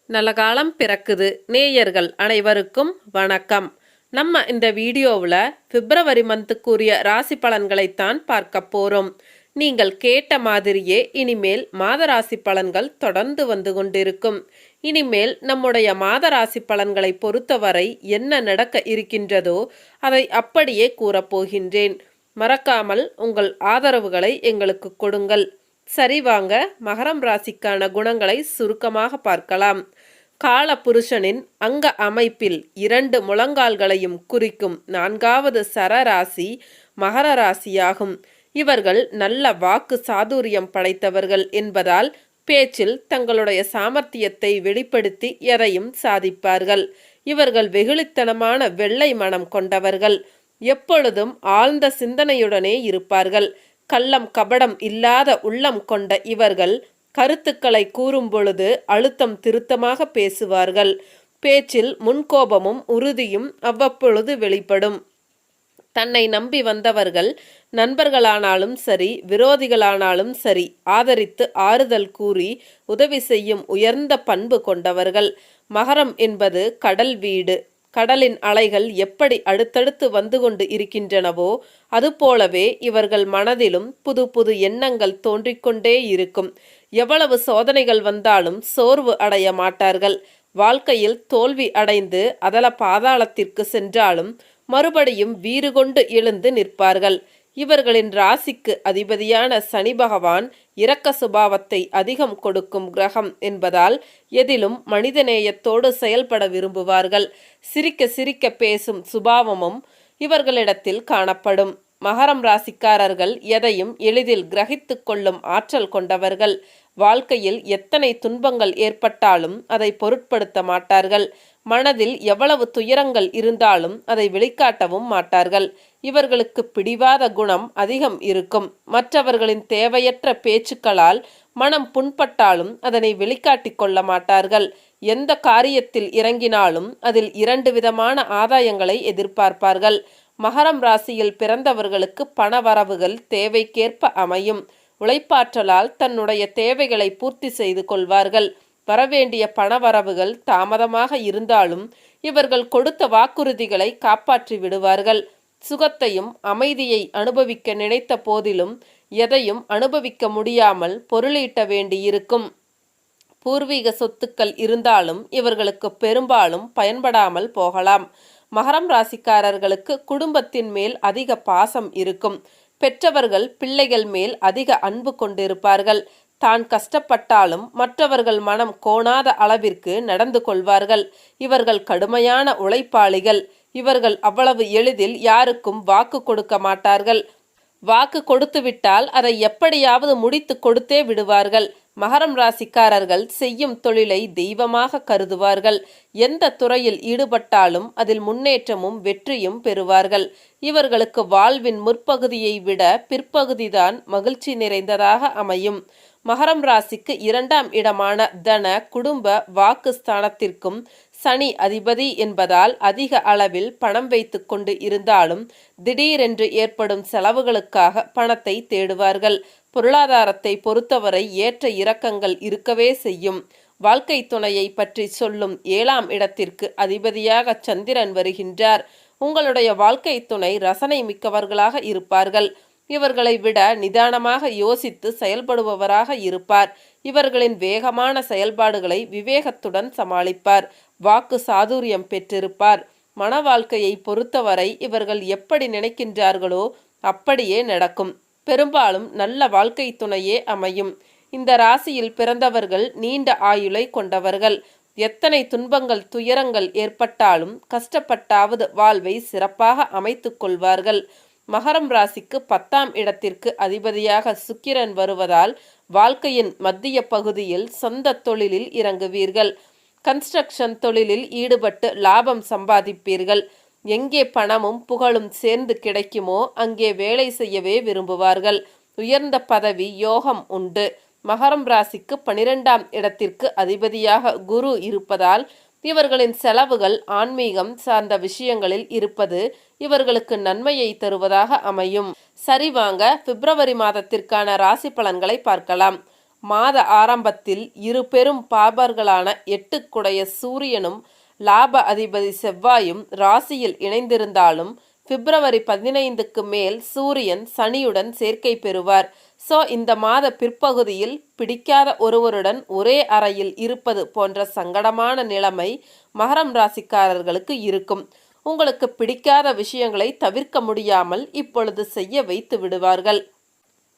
நல்ல காலம் பிறக்குது. நேயர்கள் அனைவருக்கும் வணக்கம். நம்ம இந்த வீடியோவில் பிப்ரவரி மந்த்துக்குரிய ராசி பலன்களைத்தான் பார்க்க போகிறோம். நீங்கள் கேட்ட மாதிரியே இனிமேல் மாத ராசி பலன்கள் தொடர்ந்து வந்து கொண்டிருக்கும். இனிமேல் நம்முடைய மாத ராசி பலன்களை பொறுத்தவரை என்ன நடக்க இருக்கின்றதோ அதை அப்படியே கூறப்போகின்றேன். மறக்காமல் உங்கள் ஆதரவுகளை எங்களுக்கு கொடுங்கள். சரி, வாங்க மகரம் ராசிக்கான குணங்களை சுருக்கமாக பார்க்கலாம். கால புருஷனின் அங்க அமைப்பில் 2 முழங்கால்களையும் குறிக்கும் 4வது சரராசி மகர ராசியாகும். இவர்கள் நல்ல வாக்கு சாதுரியம் படைத்தவர்கள் என்பதால் பேச்சில் தங்களுடைய சாமர்த்தியத்தை வெளிப்படுத்தி எதையும் சாதிப்பார்கள். இவர்கள் வெகுளித்தனமான வெள்ளை மனம் கொண்டவர்கள். எப்பொழுதும் ஆழ்ந்த சிந்தனையுடனே இருப்பார்கள். கள்ளம் கபடம் இல்லாத உள்ளம் கொண்ட இவர்கள் கருத்துக்களை கூறும் பொழுது அழுத்தம் திருத்தமாக பேசுவார்கள். பேச்சில் முன்கோபமும் உறுதியும் அவ்வப்பொழுது வெளிப்படும். தன்னை நம்பி வந்தவர்கள் நண்பர்களானாலும் சரி, விரோதிகளானாலும் சரி, ஆதரித்து ஆறுதல் கூறி உதவி செய்யும் உயர்ந்த பண்பு கொண்டவர்கள். மகரம் என்பது கடல் வீடு. கடலின் அலைகள் எப்படி அடுத்தடுத்து வந்து கொண்டு இருக்கின்றனவோ அதுபோலவே இவர்கள் மனதிலும் புது புது எண்ணங்கள் தோன்றிக்கொண்டே இருக்கும். எவ்வளவு சோதனைகள் வந்தாலும் சோர்வு அடைய மாட்டார்கள். வாழ்க்கையில் தோல்வி அடைந்து அதல பாதாளத்திற்கு சென்றாலும் மறுபடியும் வீறு கொண்டு எழுந்து நிற்பார்கள். இவர்களின் ராசிக்கு அதிபதியான சனி பகவான் இரக்க சுபாவத்தை அதிகம் கொடுக்கும் கிரகம் என்பதால் எதிலும் மனிதநேயத்தோடு செயல்பட விரும்புவார்கள். சிரிக்க சிரிக்க பேசும் சுபாவமும் இவர்களிடத்தில் காணப்படும். மகரம் ராசிக்காரர்கள் எதையும் எளிதில் கிரகித்து கொள்ளும் ஆற்றல் கொண்டவர்கள். வாழ்க்கையில் எத்தனை துன்பங்கள் ஏற்பட்டாலும் அதை பொருட்படுத்த மாட்டார்கள். மனதில் எவ்வளவு துயரங்கள் இருந்தாலும் அதை வெளிக்காட்டவும் மாட்டார்கள். இவர்களுக்கு பிடிவாத குணம் அதிகம் இருக்கும். மற்றவர்களின் தேவையற்ற பேச்சுக்களால் மனம் புண்பட்டாலும் அதனை வெளிக்காட்டி கொள்ள மாட்டார்கள். எந்த காரியத்தில் இறங்கினாலும் அதில் 2 விதமான ஆதாயங்களை எதிர்பார்ப்பார்கள். மகரம் ராசியில் பிறந்தவர்களுக்கு பணவரவுகள் தேவைக்கேற்ப அமையும். உழைப்பாற்றலால் தன்னுடைய தேவைகளை பூர்த்தி செய்து கொள்வார்கள். வரவேண்டிய பணவரவுகள் தாமதமாக இருந்தாலும் இவர்கள் கொடுத்த வாக்குறுதிகளை காப்பாற்றி விடுவார்கள். சுகத்தையும் அமைதியை அனுபவிக்க நினைத்த போதிலும் எதையும் அனுபவிக்க முடியாமல் பொருளீட்ட வேண்டியிருக்கும். பூர்வீக சொத்துக்கள் இருந்தாலும் இவர்களுக்கு பெரும்பாலும் பயன்படாமல் போகலாம். மகரம் ராசிக்காரர்களுக்கு குடும்பத்தின் மேல் அதிக பாசம் இருக்கும். பெற்றவர்கள் பிள்ளைகள் மேல் அதிக அன்பு கொண்டிருப்பார்கள். தான் கஷ்டப்பட்டாலும் மற்றவர்கள் மனம் கோணாத அளவிற்கு நடந்து கொள்வார்கள். இவர்கள் கடுமையான உழைப்பாளிகள். இவர்கள் அவ்வளவு எளிதில் யாருக்கும் வாக்கு கொடுக்க மாட்டார்கள். வாக்கு கொடுத்துவிட்டால் அதை எப்படியாவது முடித்து கொடுத்தே விடுவார்கள். மகரம் ராசிக்காரர்கள் செய்யும் தொழிலை தெய்வமாக கருதுவார்கள். எந்த துறையில் ஈடுபட்டாலும் அதில் முன்னேற்றமும் வெற்றியும் பெறுவார்கள். இவர்களுக்கு வாழ்வின் முற்பகுதியை விட பிற்பகுதிதான் மகிழ்ச்சி நிறைந்ததாக அமையும். மகரம் ராசிக்கு 2ஆம் இடமான தன குடும்ப வாக்கு ஸ்தானத்திற்கும் சனி அதிபதி என்பதால் அதிக அளவில் பணம் வைத்து கொண்டு இருந்தாலும் திடீரென்று ஏற்படும் செலவுகளுக்காக பணத்தை தேடுவார்கள். பொருளாதாரத்தை பொறுத்தவரை ஏற்ற இறக்கங்கள் இருக்கவே செய்யும். வாழ்க்கை துணையை பற்றி சொல்லும் 7ஆம் இடத்திற்கு அதிபதியாக சந்திரன் வருகின்றார். உங்களுடைய வாழ்க்கை துணை ரசனை மிக்கவர்களாக இருப்பார்கள். இவர்களை விட நிதானமாக யோசித்து செயல்படுபவராக இருப்பார். இவர்களின் வேகமான செயல்பாடுகளை விவேகத்துடன் சமாளிப்பார். வாக்கு சாதுரியம் பெற்றிருப்பார். மன வாழ்க்கையை பொறுத்தவரை இவர்கள் எப்படி நினைக்கின்றார்களோ அப்படியே நடக்கும். பெரும்பாலும் நல்ல வாழ்க்கை துணையே அமையும். இந்த ராசியில் பிறந்தவர்கள் நீண்ட ஆயுளை கொண்டவர்கள். எத்தனை துன்பங்கள் துயரங்கள் ஏற்பட்டாலும் கஷ்டப்பட்டாவது வாழ்வை சிறப்பாக அமைத்து கொள்வார்கள். மகரம் ராசிக்கு 10ஆம் இடத்திற்கு அதிபதியாக சுக்கிரன் வருவதால் வாழ்க்கையின் மத்திய பகுதியில் சொந்த தொழிலில் இறங்குவீர்கள். கன்ஸ்ட்ரக்ஷன் தொழிலில் ஈடுபட்டு லாபம் சம்பாதிப்பீர்கள். எங்கே பணமும் புகழும் சேர்ந்து கிடைக்குமோ அங்கே வேலை செய்யவே விரும்புவார்கள். உயர்ந்த பதவி யோகம் உண்டு. மகரம் ராசிக்கு 12ஆம் இடத்திற்கு அதிபதியாக குரு இருப்பதால் இவர்களின் செலவுகள் ஆன்மீகம் சார்ந்த விஷயங்களில் இருப்பது இவர்களுக்கு நன்மையை தருவதாக அமையும். சரி, வாங்க பிப்ரவரி மாதத்திற்கான ராசி பலன்களை பார்க்கலாம். மாத ஆரம்பத்தில் இரு பெரும் பாபர்களான 8 சூரியனும் லாப அதிபதி செவ்வாயும் ராசியில் இணைந்திருந்தாலும் பிப்ரவரி 15க்கு மேல் சூரியன் சனியுடன் சேர்க்கை பெறுவார். இந்த மாத பிற்பகுதியில் பிடிக்காத ஒருவருடன் ஒரே அறையில் இருப்பது போன்ற சங்கடமான நிலைமை மகரம் ராசிக்காரர்களுக்கு இருக்கும். உங்களுக்கு பிடிக்காத விஷயங்களை தவிர்க்க முடியாமல் இப்பொழுது செய்ய வைத்து விடுவார்கள்.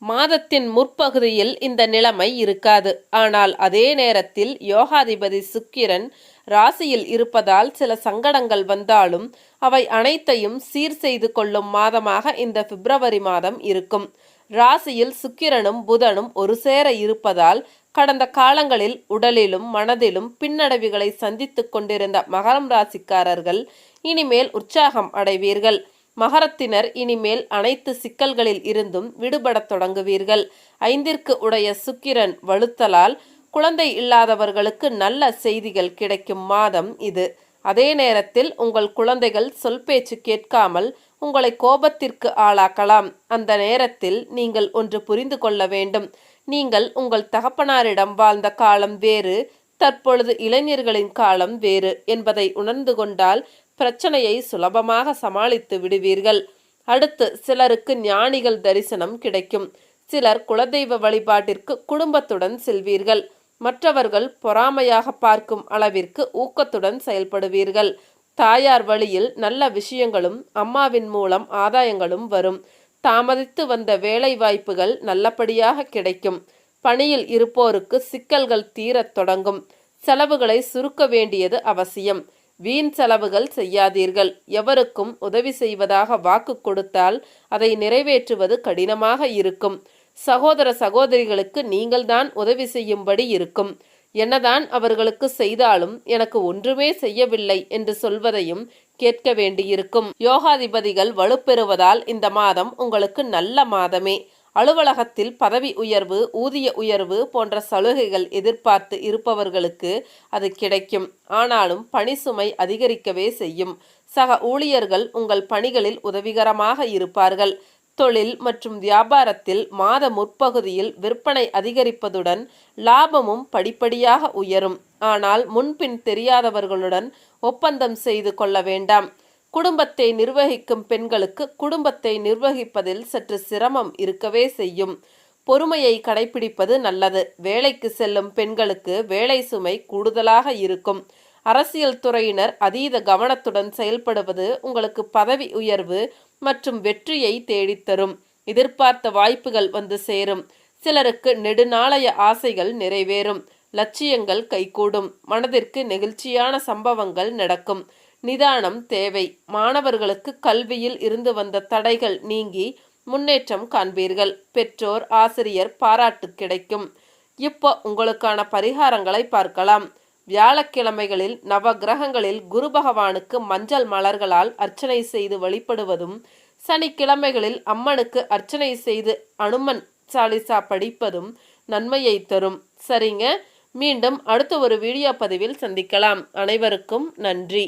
மாதத்தின் முற்பகுதியில் இந்த நிலைமை இருக்காது. ஆனால் அதே நேரத்தில் யோகாதிபதி சுக்கிரன் ராசியில் இருப்பதால் சில சங்கடங்கள் வந்தாலும் அவை அனைத்தையும் சீர் செய்து கொள்ளும் மாதமாக இந்த பிப்ரவரி மாதம் இருக்கும். ராசியில் சுக்கிரனும் புதனும் ஒரு சேர இருப்பதால் கடந்த காலங்களில் உடலிலும் மனதிலும் பின்னடைவுகளை சந்தித்து கொண்டிருந்த மகரம் ராசிக்காரர்கள் இனிமேல் உற்சாகம் அடைவீர்கள். மகரத்தினர் இனிமேல் அனைத்து சிக்கல்களில் இருந்தும் விடுபடத் தொடங்குவீர்கள். 5ற்கு உடைய சுக்கிரன் வலுத்தலால் குழந்தை இல்லாதவர்களுக்கு நல்ல செய்திகள் கிடைக்கும் மாதம் இது. அதே நேரத்தில் உங்கள் குழந்தைகள் சொல் பேச்சு கேட்காமல் உங்களை கோபத்திற்கு ஆளாக்கலாம். அந்த நேரத்தில் நீங்கள் ஒன்று புரிந்து கொள்ள வேண்டும். நீங்கள் உங்கள் தகப்பனாரிடம் வாழ்ந்த காலம் வேறு, தற்பொழுது இளைஞர்களின் காலம் வேறு என்பதை உணர்ந்து கொண்டால் பிரச்சனையை சுலபமாக சமாளித்து விடுவீர்கள். அடுத்து சிலருக்கு ஞானிகள் தரிசனம் கிடைக்கும். சிலர் குலதெய்வ வழிபாட்டிற்கு குடும்பத்துடன் செல்வீர்கள். மற்றவர்கள் பொறாமையாக பார்க்கும் அளவிற்கு ஊக்கத்துடன் செயல்படுவீர்கள். தாயார் வழியில் நல்ல விஷயங்களும் அம்மாவின் மூலம் ஆதாயங்களும் வரும். தாமதித்து வந்த வேலை வாய்ப்புகள் நல்லபடியாக கிடைக்கும். பணியில் இருப்போருக்கு சிக்கல்கள் தீரத் தொடங்கும். செலவுகளை சுருக்க வேண்டியது அவசியம். வீண் செலவுகள் செய்யாதீர்கள். எவருக்கும் உதவி செய்வதாக வாக்கு கொடுத்தால் அதை நிறைவேற்றுவது கடினமாக இருக்கும். சகோதர சகோதரிகளுக்கு நீங்கள்தான் உதவி செய்யும்படி இருக்கும். என்னதான் அவர்களுக்கு செய்தாலும் எனக்கு ஒன்றுமே செய்யவில்லை என்று சொல்வதையும் கேட்க வேண்டியிருக்கும். யோகாதிபதிகள் வலுப்பெறுவதால் இந்த மாதம் உங்களுக்கு நல்ல மாதமே. அலுவலகத்தில் பதவி உயர்வு, ஊதிய உயர்வு போன்ற சலுகைகள் எதிர்பார்த்து இருப்பவர்களுக்கு அது கிடைக்கும். ஆனாலும் பணி சுமை அதிகரிக்கவே செய்யும். சக ஊழியர்கள் உங்கள் பணிகளில் உதவிகரமாக இருப்பார்கள். தொழில் மற்றும் வியாபாரத்தில் மாத முற்பகுதியில் விற்பனை அதிகரிப்பதுடன் லாபமும் படிப்படியாக உயரும். ஆனால் முன்பின் தெரியாதவர்களுடன் ஒப்பந்தம் செய்து கொள்ள வேண்டாம். குடும்பத்தை நிர்வகிக்கும் பெண்களுக்கு குடும்பத்தை நிர்வகிப்பதில் சற்று சிரமம் இருக்கவே செய்யும். பொறுமையை கடைபிடிப்பது நல்லது. வேலைக்கு செல்லும் பெண்களுக்கு வேலை சுமை கூடுதலாக இருக்கும். அரசியல் துறையினர் அதீத கவனத்துடன் செயல்படுவது உங்களுக்கு பதவி உயர்வு மற்றும் வெற்றியை தேடித்தரும். எதிர்பார்த்த வாய்ப்புகள் வந்து சேரும். சிலருக்கு நெடுநாளைய ஆசைகள் நிறைவேறும். லட்சியங்கள் கைகூடும். மனதிற்கு நெகிழ்ச்சியான சம்பவங்கள் நடக்கும். நிதானம் தேவை. மாணவர்களுக்கு கல்வியில் இருந்து வந்த தடைகள் நீங்கி முன்னேற்றம் காண்பீர்கள். பெற்றோர் ஆசிரியர் பாராட்டு கிடைக்கும். இப்போ உங்களுக்கான பரிகாரங்களை பார்க்கலாம். வியாழக்கிழமைகளில் நவ கிரகங்களில் குரு பகவானுக்கு மஞ்சள் மலர்களால் அர்ச்சனை செய்து வழிபடுவதும், சனிக்கிழமைகளில் அம்மனுக்கு அர்ச்சனை செய்து அனுமன் சாலிசா படிப்பதும் நன்மையை தரும். சரிங்க, மீண்டும் அடுத்த ஒரு வீடியோ பதிவில் சந்திக்கலாம். அனைவருக்கும் நன்றி.